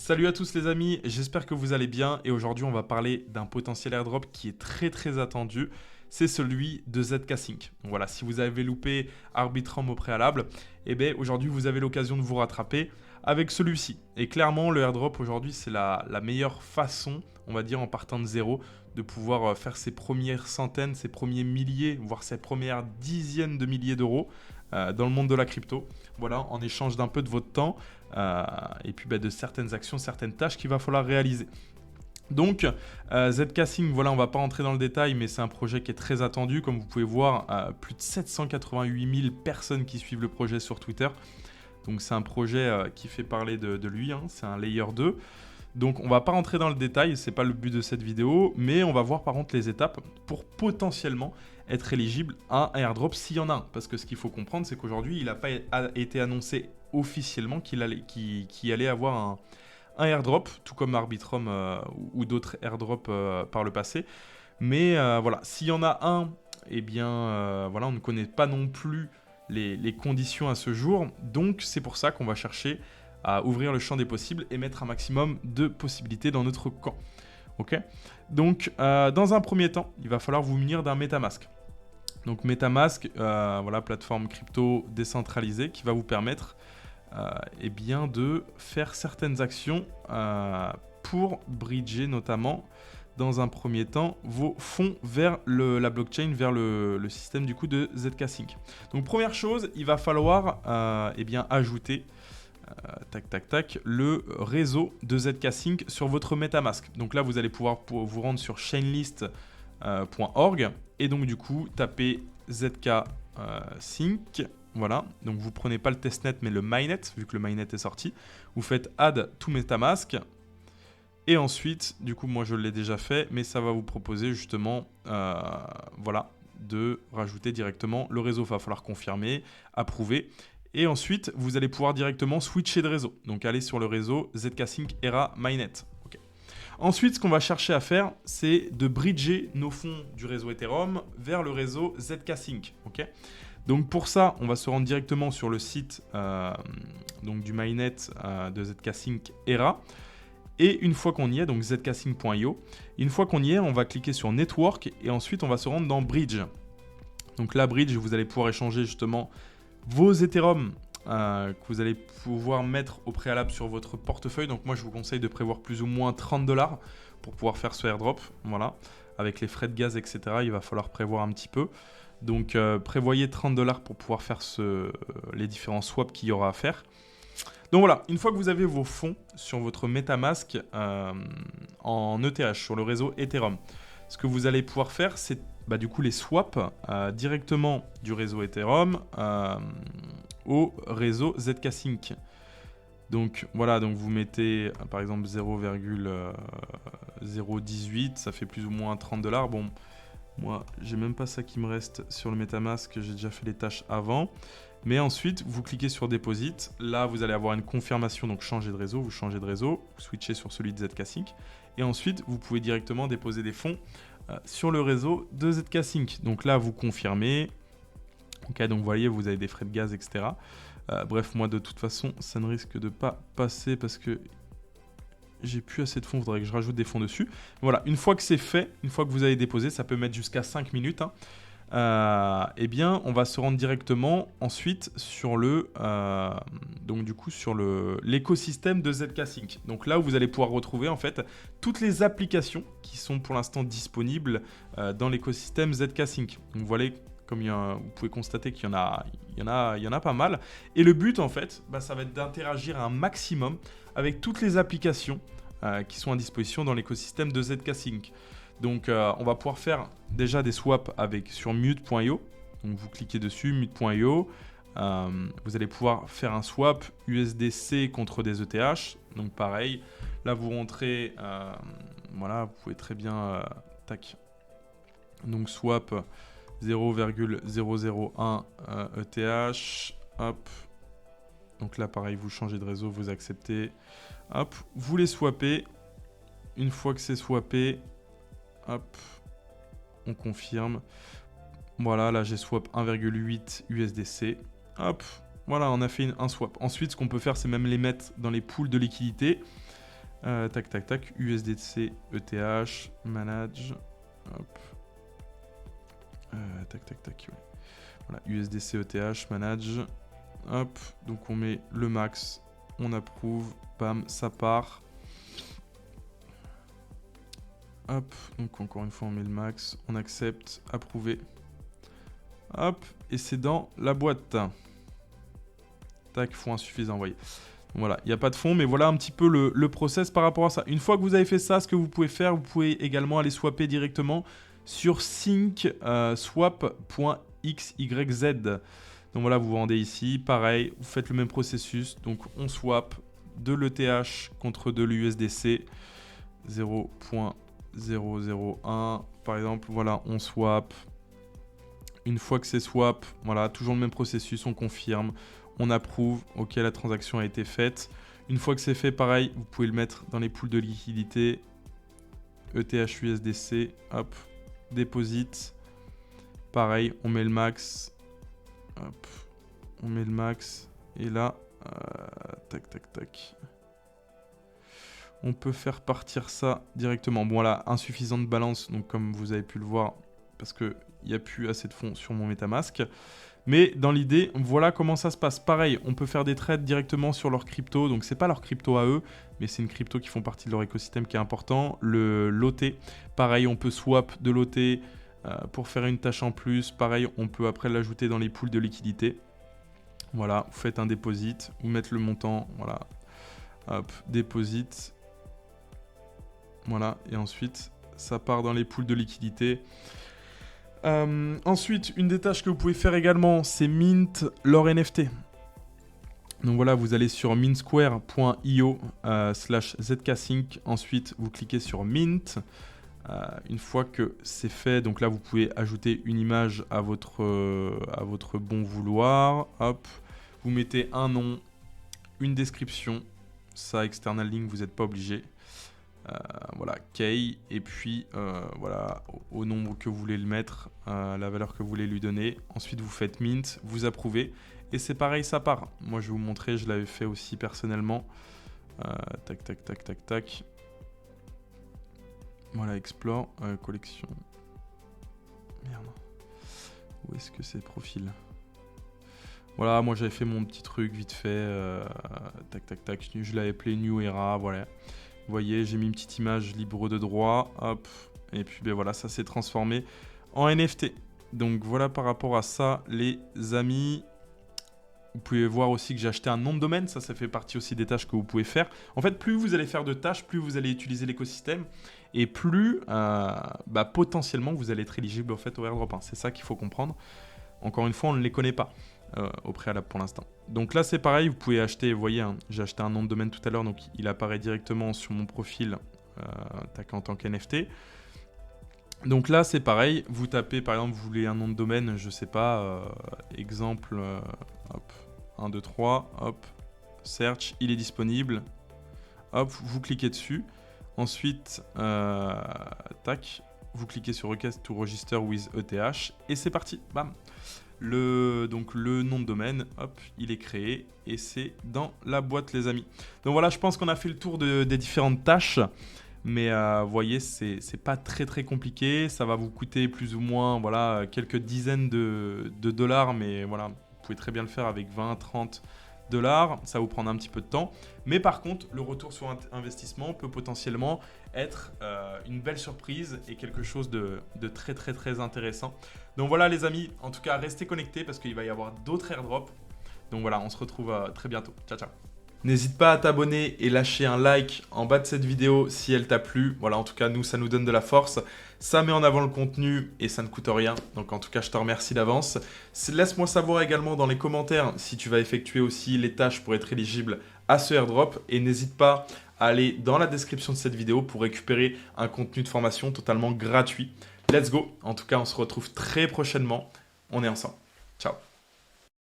Salut à tous les amis, j'espère que vous allez bien et aujourd'hui on va parler d'un potentiel airdrop qui est très attendu, c'est celui de ZK Sync. Donc voilà, si vous avez loupé Arbitrum au préalable, eh bien aujourd'hui vous avez l'occasion de vous rattraper avec celui-ci. Et clairement le airdrop aujourd'hui c'est la meilleure façon, on va dire en partant de zéro, de pouvoir faire ses premières centaines, ses premiers milliers, voire ses premières dizaines de milliers d'euros dans le monde de la crypto. Voilà, en échange d'un peu de votre temps et puis de certaines actions, certaines tâches qu'il va falloir réaliser. Donc, ZK Sync, voilà, on ne va pas rentrer dans le détail, mais c'est un projet qui est très attendu. Comme vous pouvez voir, plus de 788 000 personnes qui suivent le projet sur Twitter. Donc, c'est un projet qui fait parler de lui, hein, c'est un layer 2. Donc, on ne va pas rentrer dans le détail, ce n'est pas le but de cette vidéo, mais on va voir par contre les étapes pour potentiellement être éligible à un airdrop s'il y en a un. Parce que ce qu'il faut comprendre, c'est qu'aujourd'hui, il n'a pas été annoncé officiellement qu'il allait avoir un airdrop, tout comme Arbitrum ou d'autres airdrops par le passé. Mais voilà, s'il y en a un, eh bien, voilà, on ne connaît pas non plus les conditions à ce jour. Donc, c'est pour ça qu'on va chercher à ouvrir le champ des possibles et mettre un maximum de possibilités dans notre camp. Ok. Donc, dans un premier temps, il va falloir vous munir d'un MetaMask. Donc, MetaMask, voilà, plateforme crypto décentralisée qui va vous permettre eh bien, de faire certaines actions pour bridger notamment dans un premier temps vos fonds vers la blockchain, vers le système du coup de ZK Sync. Donc première chose, il va falloir eh bien, ajouter le réseau de ZK Sync sur votre MetaMask. Donc là, vous allez pouvoir vous rendre sur chainlist.org et donc du coup, taper ZK Sync. Voilà, donc vous prenez pas le testnet mais le mainnet, vu que le mainnet est sorti. Vous faites add to MetaMask. Et ensuite, du coup, moi je l'ai déjà fait, mais ça va vous proposer justement, voilà, de rajouter directement le réseau. Il va falloir confirmer, approuver. Et ensuite, vous allez pouvoir directement switcher de réseau. Donc, aller sur le réseau ZK Sync Era Mainnet. Okay. Ensuite, ce qu'on va chercher à faire, c'est de bridger nos fonds du réseau Ethereum vers le réseau ZK Sync. Okay. Donc, pour ça, on va se rendre directement sur le site donc du mainnet de ZK Sync Era. Et une fois qu'on y est, donc zksync.io, une fois qu'on y est, on va cliquer sur Network et ensuite on va se rendre dans Bridge. Donc là, Bridge, vous allez pouvoir échanger justement vos Ethereum que vous allez pouvoir mettre au préalable sur votre portefeuille. Donc moi, je vous conseille de prévoir plus ou moins 30 $ pour pouvoir faire ce airdrop. Voilà, avec les frais de gaz, etc., il va falloir prévoir un petit peu. Donc prévoyez 30 $ pour pouvoir faire les différents swaps qu'il y aura à faire. Donc voilà, une fois que vous avez vos fonds sur votre MetaMask en ETH, sur le réseau Ethereum, ce que vous allez pouvoir faire, c'est du coup les swaps directement du réseau Ethereum au réseau ZK Sync. Donc voilà, donc vous mettez par exemple 0,018, ça fait plus ou moins 30 $. Bon, moi, j'ai même pas ça qui me reste sur le MetaMask, j'ai déjà fait les tâches avant. Mais ensuite, vous cliquez sur Deposit. Là, vous allez avoir une confirmation, donc changer de réseau. Vous changez de réseau, vous switchez sur celui de ZK Sync. Et ensuite, vous pouvez directement déposer des fonds sur le réseau de ZK Sync. Donc là, vous confirmez. Ok, donc vous voyez, vous avez des frais de gaz, etc. Bref, moi, de toute façon, ça ne risque de pas passer parce que j'ai plus assez de fonds. Il faudrait que je rajoute des fonds dessus. Voilà, une fois que c'est fait, une fois que vous avez déposé, ça peut mettre jusqu'à 5 minutes. Hein. Eh bien, on va se rendre directement ensuite sur donc du coup sur l'écosystème de ZK Sync. Donc là où vous allez pouvoir retrouver en fait toutes les applications qui sont pour l'instant disponibles dans l'écosystème ZK Sync. Donc voilà, comme vous pouvez constater qu'il y en a pas mal. Et le but en fait, ça va être d'interagir un maximum avec toutes les applications qui sont à disposition dans l'écosystème de ZK Sync. Donc, on va pouvoir faire déjà des swaps sur mute.io. Donc, vous cliquez dessus, mute.io. Vous allez pouvoir faire un swap USDC contre des ETH. Donc, pareil, là, vous rentrez, voilà, vous pouvez très bien, tac. Donc, swap 0,001 ETH. Hop. Donc là, pareil, vous changez de réseau, vous acceptez. Hop, vous les swappez. Une fois que c'est swappé, hop, on confirme. Voilà, là j'ai swap 1,8 USDC. Hop, voilà, on a fait un swap. Ensuite, ce qu'on peut faire, c'est même les mettre dans les pools de liquidité. Tac, tac, tac. USDC, ETH, manage. Hop. Tac, tac, tac. Ouais. Voilà, USDC, ETH, manage. Hop. Donc on met le max. On approuve. Bam, ça part. Hop. Donc encore une fois, on met le max. On accepte. Approuver. Hop. Et c'est dans la boîte. Tac, fonds insuffisant, vous voyez. Voilà, il n'y a pas de fond, mais voilà un petit peu le process par rapport à ça. Une fois que vous avez fait ça, ce que vous pouvez faire, vous pouvez également aller swapper directement sur syncswap.xyz. Donc voilà, vous vendez ici, pareil, vous faites le même processus. Donc on swap de l'ETH contre de l'USDC 0.001. Par exemple, voilà, on swap. Une fois que c'est swap, voilà, toujours le même processus, on confirme. On approuve, ok, la transaction a été faite. Une fois que c'est fait, pareil, vous pouvez le mettre dans les pools de liquidité. ETH USDC, hop, deposit. Pareil, on met le max. Hop, on met le max. Et là, tac, tac, tac. On peut faire partir ça directement. Bon, là, insuffisant de balance, donc comme vous avez pu le voir, parce qu'il n'y a plus assez de fonds sur mon MetaMask. Mais dans l'idée, voilà comment ça se passe. Pareil, on peut faire des trades directement sur leur crypto. Donc, c'est pas leur crypto à eux, mais c'est une crypto qui font partie de leur écosystème qui est important. Le l'OT, pareil, on peut swap de l'OT pour faire une tâche en plus. Pareil, on peut après l'ajouter dans les pools de liquidité. Voilà, vous faites un deposit, vous mettez le montant. Voilà, hop, deposit. Voilà, et ensuite, ça part dans les pools de liquidité. Ensuite, une des tâches que vous pouvez faire également, c'est mint leur NFT. Donc voilà, vous allez sur mintsquare.io /zksync. Ensuite, vous cliquez sur mint. Une fois que c'est fait, donc là, vous pouvez ajouter une image à votre bon vouloir. Hop, vous mettez un nom, une description. Ça, external link, vous n'êtes pas obligé. Voilà, key, et puis voilà, au nombre que vous voulez le mettre, la valeur que vous voulez lui donner. Ensuite, vous faites mint, vous approuvez, et c'est pareil, ça part. Moi, je vais vous montrer, je l'avais fait aussi personnellement. Tac, tac, tac, tac, tac. Voilà, explore, collection. Merde. Où est-ce que c'est profil? Voilà, moi j'avais fait mon petit truc vite fait. Tac, tac, tac. Je l'avais appelé New Era, voilà. Vous voyez, j'ai mis une petite image libre de droit, hop, et puis ben voilà, ça s'est transformé en NFT. Donc voilà par rapport à ça, les amis. Vous pouvez voir aussi que j'ai acheté un nom de domaine, ça fait partie aussi des tâches que vous pouvez faire. En fait, plus vous allez faire de tâches, plus vous allez utiliser l'écosystème, et plus potentiellement vous allez être éligible en fait, au airdrop. C'est ça qu'il faut comprendre. Encore une fois, on ne les connaît pas au préalable pour l'instant. Donc là, c'est pareil, vous pouvez acheter, vous voyez, hein, j'ai acheté un nom de domaine tout à l'heure, donc il apparaît directement sur mon profil en tant qu'NFT. Donc là, c'est pareil, vous tapez, par exemple, vous voulez un nom de domaine, je sais pas, exemple, hop, 1, 2, 3, hop, search, il est disponible, hop, vous cliquez dessus. Ensuite, tac, vous cliquez sur Request to Register with ETH, et c'est parti, bam. Donc le nom de domaine, hop, il est créé et c'est dans la boîte, les amis. Donc voilà, je pense qu'on a fait le tour des différentes tâches. Mais vous voyez, c'est pas très très compliqué. Ça va vous coûter plus ou moins voilà, quelques dizaines de dollars. Mais voilà, vous pouvez très bien le faire avec 20, 30 dollars. Ça va vous prendre un petit peu de temps. Mais par contre, le retour sur investissement peut potentiellement être une belle surprise et quelque chose de très très très intéressant. Donc voilà les amis, en tout cas restez connectés parce qu'il va y avoir d'autres airdrops. Donc voilà, on se retrouve très bientôt. Ciao ciao. N'hésite pas à t'abonner et lâcher un like en bas de cette vidéo si elle t'a plu. Voilà, en tout cas, nous, ça nous donne de la force. Ça met en avant le contenu et ça ne coûte rien. Donc, en tout cas, je te remercie d'avance. Laisse-moi savoir également dans les commentaires si tu vas effectuer aussi les tâches pour être éligible à ce airdrop. Et n'hésite pas à aller dans la description de cette vidéo pour récupérer un contenu de formation totalement gratuit. Let's go. En tout cas, on se retrouve très prochainement. On est ensemble. Ciao.